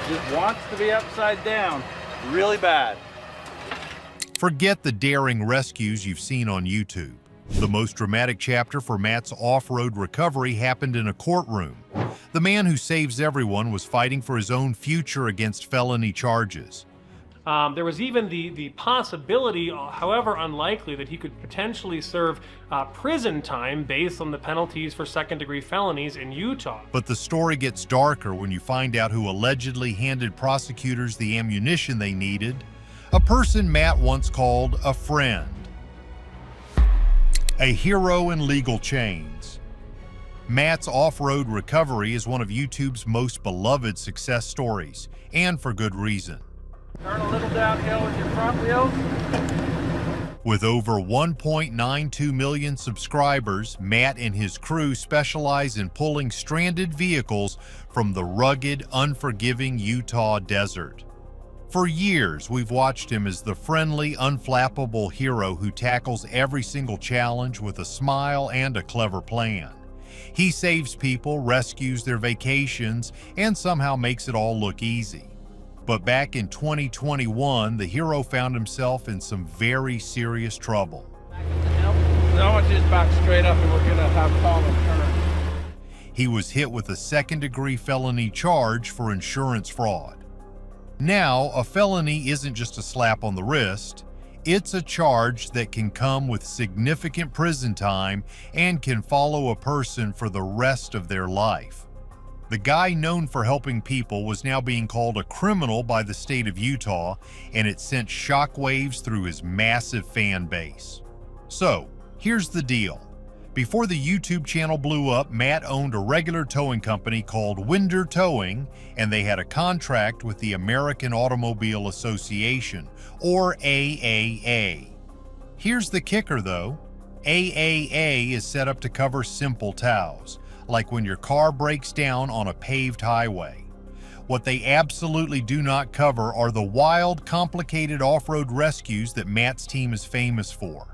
Just wants to be upside down really bad. Forget the daring rescues you've seen on YouTube. The most dramatic chapter for Matt's off-road recovery happened in a courtroom. The man who saves everyone was fighting for his own future against felony charges. There was even the possibility, however unlikely, that he could potentially serve prison time based on the penalties for second-degree felonies in Utah. But the story gets darker when you find out who allegedly handed prosecutors the ammunition they needed. A person Matt once called a friend. A hero in legal chains. Matt's off-road recovery is one of YouTube's most beloved success stories, and for good reason. Turn a little downhill with your front wheels. With over 1.92 million subscribers, Matt and his crew specialize in pulling stranded vehicles from the rugged, unforgiving Utah desert. For years, we've watched him as the friendly, unflappable hero who tackles every single challenge with a smile and a clever plan. He saves people, rescues their vacations, and somehow makes it all look easy. But back in 2021, the hero found himself in some very serious trouble. No, it's just back straight up and we're gonna have call and turn. He was hit with a second-degree felony charge for insurance fraud. Now, a felony isn't just a slap on the wrist. It's a charge that can come with significant prison time and can follow a person for the rest of their life. The guy known for helping people was now being called a criminal by the state of Utah, and it sent shockwaves through his massive fan base. So, here's the deal. Before the YouTube channel blew up, Matt owned a regular towing company called Winder Towing, and they had a contract with the American Automobile Association, or AAA. Here's the kicker though. AAA is set up to cover simple tows, like when your car breaks down on a paved highway. What they absolutely do not cover are the wild, complicated off-road rescues that Matt's team is famous for.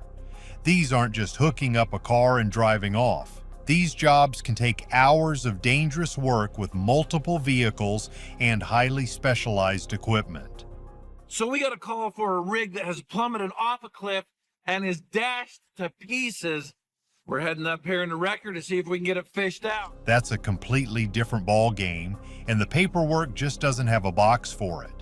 These aren't just hooking up a car and driving off. These jobs can take hours of dangerous work with multiple vehicles and highly specialized equipment. So we got a call for a rig that has plummeted off a cliff and is dashed to pieces. We're heading up here in the record to see if we can get it fished out. That's a completely different ball game, and the paperwork just doesn't have a box for it.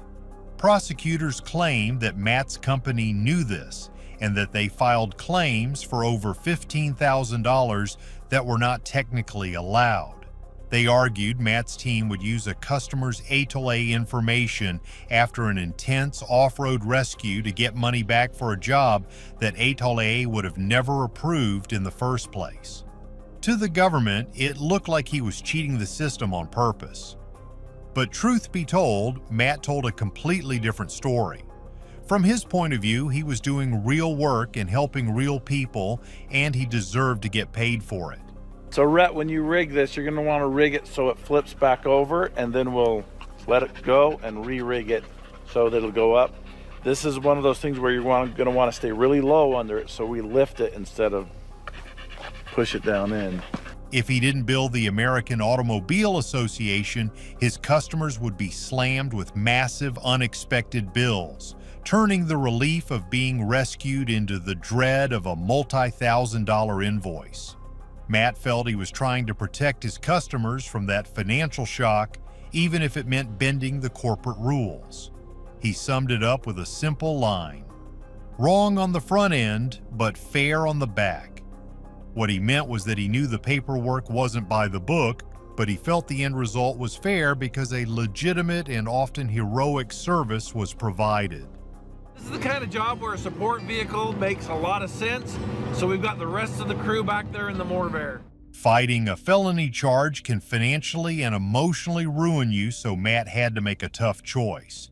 Prosecutors claim that Matt's company knew this and that they filed claims for over $15,000 that were not technically allowed. They argued Matt's team would use a customer's A-to-A information after an intense off-road rescue to get money back for a job that A-to-A would have never approved in the first place. To the government, it looked like he was cheating the system on purpose. But truth be told, Matt told a completely different story. From his point of view, he was doing real work and helping real people, and he deserved to get paid for it. So Rhett, when you rig this, you're gonna wanna rig it so it flips back over, and then we'll let it go and re-rig it so that it'll go up. This is one of those things where you're gonna wanna stay really low under it, so we lift it instead of push it down in. If he didn't bill the American Automobile Association, his customers would be slammed with massive, unexpected bills, turning the relief of being rescued into the dread of a multi-thousand-dollar invoice. Matt felt he was trying to protect his customers from that financial shock, even if it meant bending the corporate rules. He summed it up with a simple line: wrong on the front end, but fair on the back. What he meant was that he knew the paperwork wasn't by the book, but he felt the end result was fair because a legitimate and often heroic service was provided. This is the kind of job where a support vehicle makes a lot of sense, so we've got the rest of the crew back there in the mortar. Fighting a felony charge can financially and emotionally ruin you, so Matt had to make a tough choice.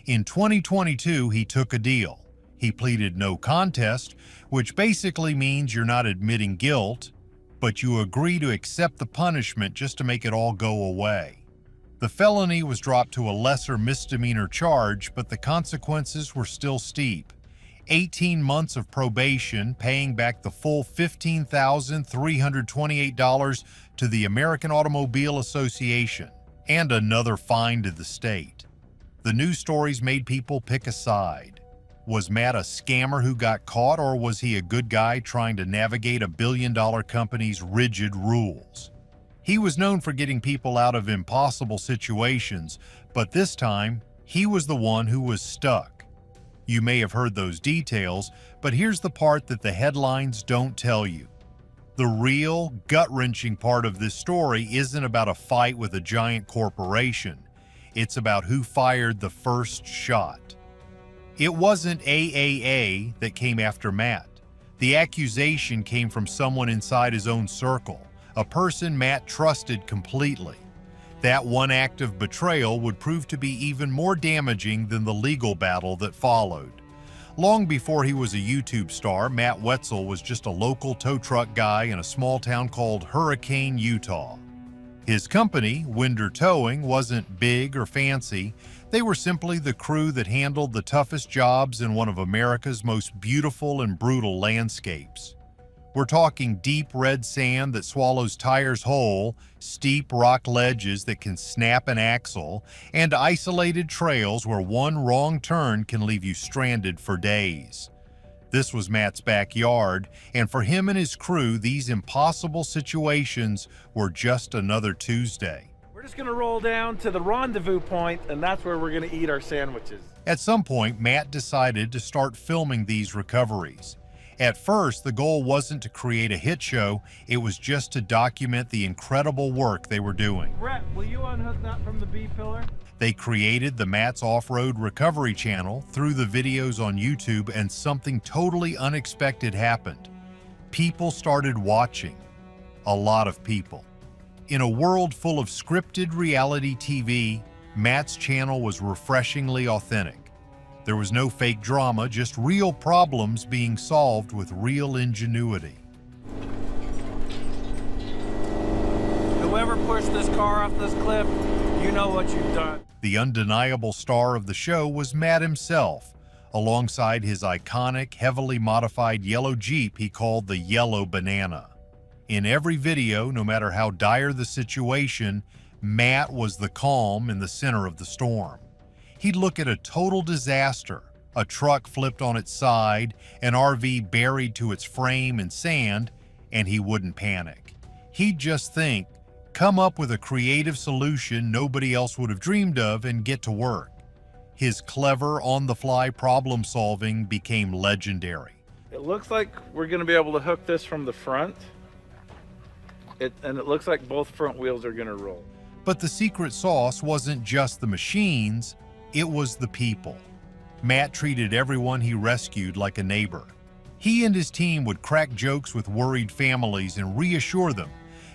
In 2022, he took a deal. He pleaded no contest, which basically means you're not admitting guilt, but you agree to accept the punishment just to make it all go away. The felony was dropped to a lesser misdemeanor charge, but the consequences were still steep. 18 months of probation, paying back the full $15,328 to the American Automobile Association, and another fine to the state. The news stories made people pick a side. Was Matt a scammer who got caught, or was he a good guy trying to navigate a billion-dollar company's rigid rules? He was known for getting people out of impossible situations, but this time, he was the one who was stuck. You may have heard those details, but here's the part that the headlines don't tell you. The real, gut-wrenching part of this story isn't about a fight with a giant corporation. It's about who fired the first shot. It wasn't AAA that came after Matt. The accusation came from someone inside his own circle, a person Matt trusted completely. That one act of betrayal would prove to be even more damaging than the legal battle that followed. Long before he was a YouTube star, Matt Wetzel was just a local tow truck guy in a small town called Hurricane, Utah. His company, Winder Towing, wasn't big or fancy. They were simply the crew that handled the toughest jobs in one of America's most beautiful and brutal landscapes. We're talking deep red sand that swallows tires whole, steep rock ledges that can snap an axle, and isolated trails where one wrong turn can leave you stranded for days. This was Matt's backyard, and for him and his crew, these impossible situations were just another Tuesday. We're just gonna roll down to the rendezvous point, and that's where we're gonna eat our sandwiches. At some point, Matt decided to start filming these recoveries. At first, the goal wasn't to create a hit show, it was just to document the incredible work they were doing. Brett, will you unhook that from the B-pillar? They created the Matt's Off-Road Recovery channel, threw the videos on YouTube, and something totally unexpected happened. People started watching. A lot of people. In a world full of scripted reality TV, Matt's channel was refreshingly authentic. There was no fake drama, just real problems being solved with real ingenuity. Whoever pushed this car off this cliff, you know what you've done. The undeniable star of the show was Matt himself, alongside his iconic, heavily modified yellow Jeep he called the Yellow Banana. In every video, no matter how dire the situation, Matt was the calm in the center of the storm. He'd look at a total disaster, a truck flipped on its side, an RV buried to its frame in sand, and he wouldn't panic. He'd just think, come up with a creative solution nobody else would have dreamed of, and get to work. His clever, on-the-fly problem solving became legendary. It looks like we're gonna be able to hook this from the front. And it looks like both front wheels are gonna roll. But the secret sauce wasn't just the machines, it was the people. Matt treated everyone he rescued like a neighbor. He and his team would crack jokes with worried families and reassure them,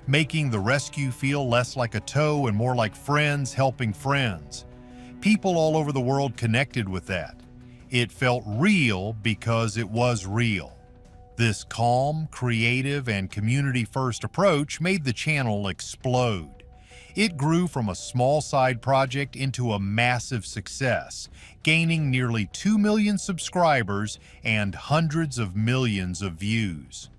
making the rescue feel less like a tow and more like friends helping friends. People all over the world connected with that. It felt real because it was real. This calm, creative, and community-first approach made the channel explode. It grew from a small side project into a massive success, gaining nearly 2 million subscribers and hundreds of millions of views.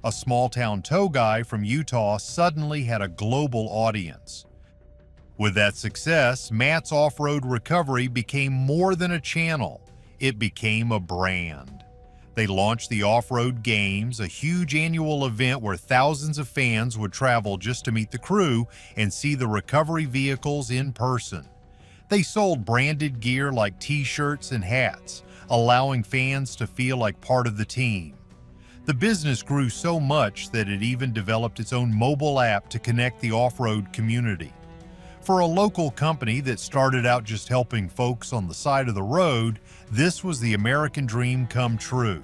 A small-town tow guy from Utah suddenly had a global audience. With that success, Matt's Off-Road Recovery became more than a channel. It became a brand. They launched the Off-Road Games, a huge annual event where thousands of fans would travel just to meet the crew and see the recovery vehicles in person. They sold branded gear like t-shirts and hats, allowing fans to feel like part of the team. The business grew so much that it even developed its own mobile app to connect the off-road community. For a local company that started out just helping folks on the side of the road, this was the American dream come true.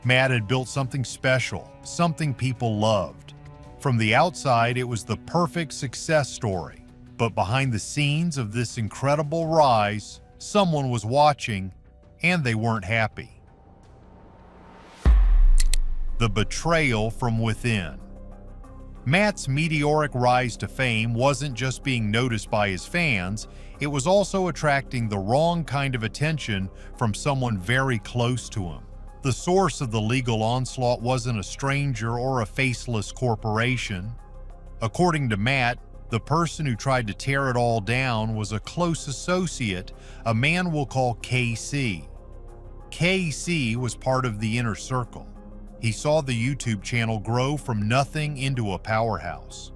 Matt had built something special, something people loved. From the outside, it was the perfect success story. But behind the scenes of this incredible rise, someone was watching, and they weren't happy. The betrayal from within. Matt's meteoric rise to fame wasn't just being noticed by his fans, it was also attracting the wrong kind of attention from someone very close to him. The source of the legal onslaught wasn't a stranger or a faceless corporation. According to Matt, The person who tried to tear it all down was a close associate, a man we'll call KC. KC was part of the inner circle. He saw the YouTube channel grow from nothing into a powerhouse.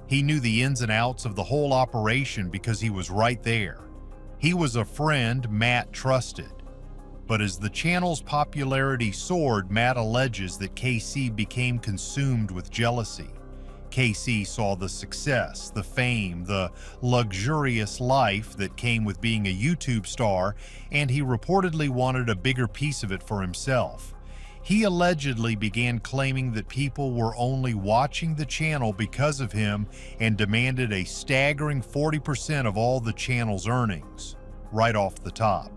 He knew the ins and outs of the whole operation because he was right there. He was a friend Matt trusted. But as the channel's popularity soared, Matt alleges that KC became consumed with jealousy. KC saw the success, the fame, the luxurious life that came with being a YouTube star, and he reportedly wanted a bigger piece of it for himself. He allegedly began claiming that people were only watching the channel because of him and demanded a staggering 40% of all the channel's earnings, right off the top.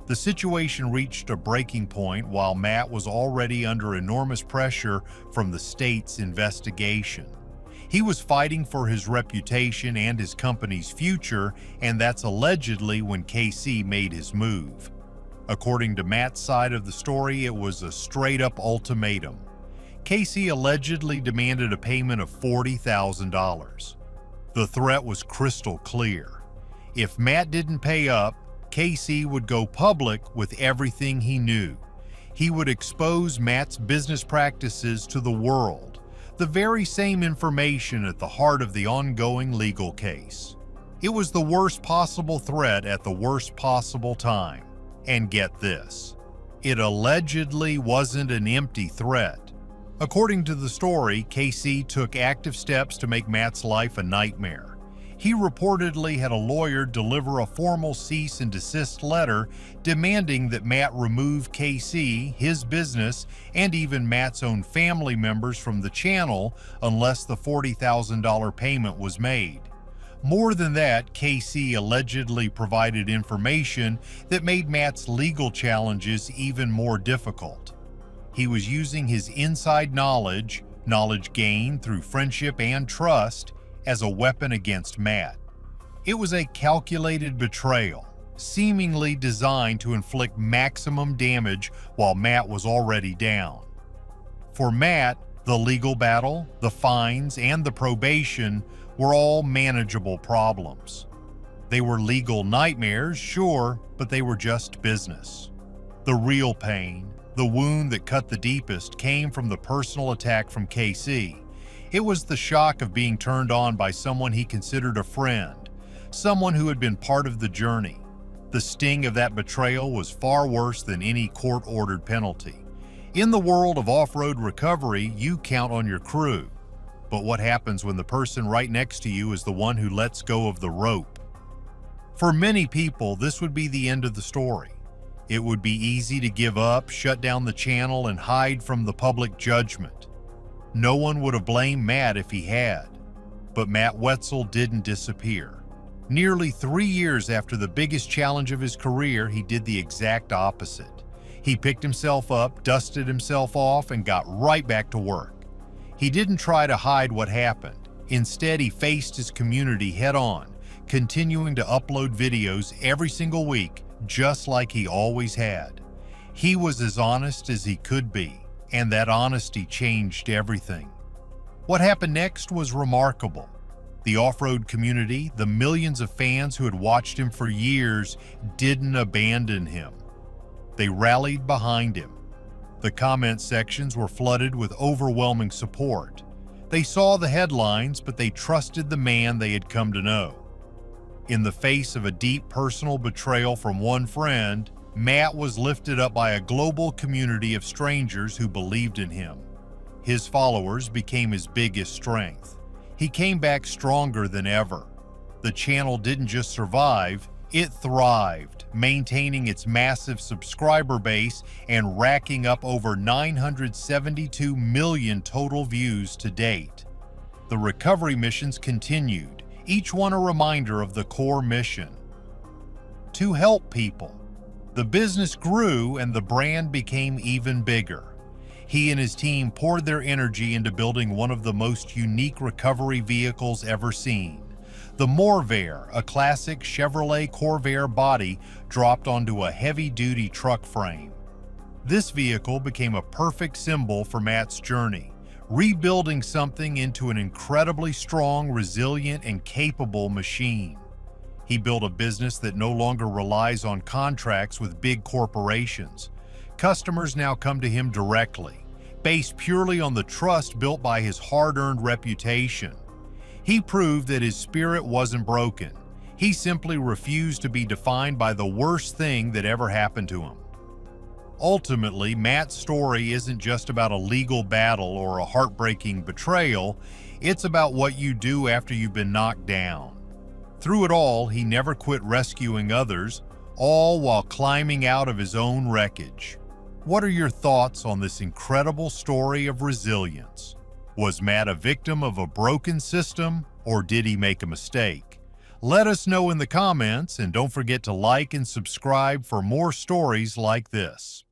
The situation reached a breaking point while Matt was already under enormous pressure from the state's investigation. He was fighting for his reputation and his company's future, and that's allegedly when KC made his move. According to Matt's side of the story, it was a straight-up ultimatum. KC allegedly demanded a payment of $40,000. The threat was crystal clear. If Matt didn't pay up, KC would go public with everything he knew. He would expose Matt's business practices to the world, the very same information at the heart of the ongoing legal case. It was the worst possible threat at the worst possible time. And get this, it allegedly wasn't an empty threat. According to the story, KC took active steps to make Matt's life a nightmare. He reportedly had a lawyer deliver a formal cease and desist letter demanding that Matt remove KC, his business, and even Matt's own family members from the channel unless the $40,000 payment was made. More than that, KC allegedly provided information that made Matt's legal challenges even more difficult. He was using his inside knowledge gained through friendship and trust, as a weapon against Matt. It was a calculated betrayal, seemingly designed to inflict maximum damage while Matt was already down. For Matt, the legal battle, the fines, and the probation were all manageable problems. They were legal nightmares, sure, but they were just business. The real pain, the wound that cut the deepest, came from the personal attack from KC. It was the shock of being turned on by someone he considered a friend, someone who had been part of the journey. The sting of that betrayal was far worse than any court-ordered penalty. In the world of off-road recovery, you count on your crew. But what happens when the person right next to you is the one who lets go of the rope? For many people, this would be the end of the story. It would be easy to give up, shut down the channel, and hide from the public judgment. No one would have blamed Matt if he had. But Matt Wetzel didn't disappear. Nearly 3 years after the biggest challenge of his career, he did the exact opposite. He picked himself up, dusted himself off, and got right back to work. He didn't try to hide what happened. Instead, he faced his community head-on, continuing to upload videos every single week, just like he always had. He was as honest as he could be, and that honesty changed everything. What happened next was remarkable. The off-road community, the millions of fans who had watched him for years, didn't abandon him. They rallied behind him. The comment sections were flooded with overwhelming support. They saw the headlines, but they trusted the man they had come to know. In the face of a deep personal betrayal from one friend, Matt was lifted up by a global community of strangers who believed in him. His followers became his biggest strength. He came back stronger than ever. The channel didn't just survive, it thrived, maintaining its massive subscriber base and racking up over 972 million total views to date. The recovery missions continued, each one a reminder of the core mission: to help people. The business grew and the brand became even bigger. He and his team poured their energy into building one of the most unique recovery vehicles ever seen. The Morvair, a classic Chevrolet Corvair body, dropped onto a heavy-duty truck frame. This vehicle became a perfect symbol for Matt's journey, rebuilding something into an incredibly strong, resilient, and capable machine. He built a business that no longer relies on contracts with big corporations. Customers now come to him directly, based purely on the trust built by his hard-earned reputation. He proved that his spirit wasn't broken. He simply refused to be defined by the worst thing that ever happened to him. Ultimately, Matt's story isn't just about a legal battle or a heartbreaking betrayal. It's about what you do after you've been knocked down. Through it all, he never quit rescuing others, all while climbing out of his own wreckage. What are your thoughts on this incredible story of resilience? Was Matt a victim of a broken system, or did he make a mistake? Let us know in the comments, and don't forget to like and subscribe for more stories like this.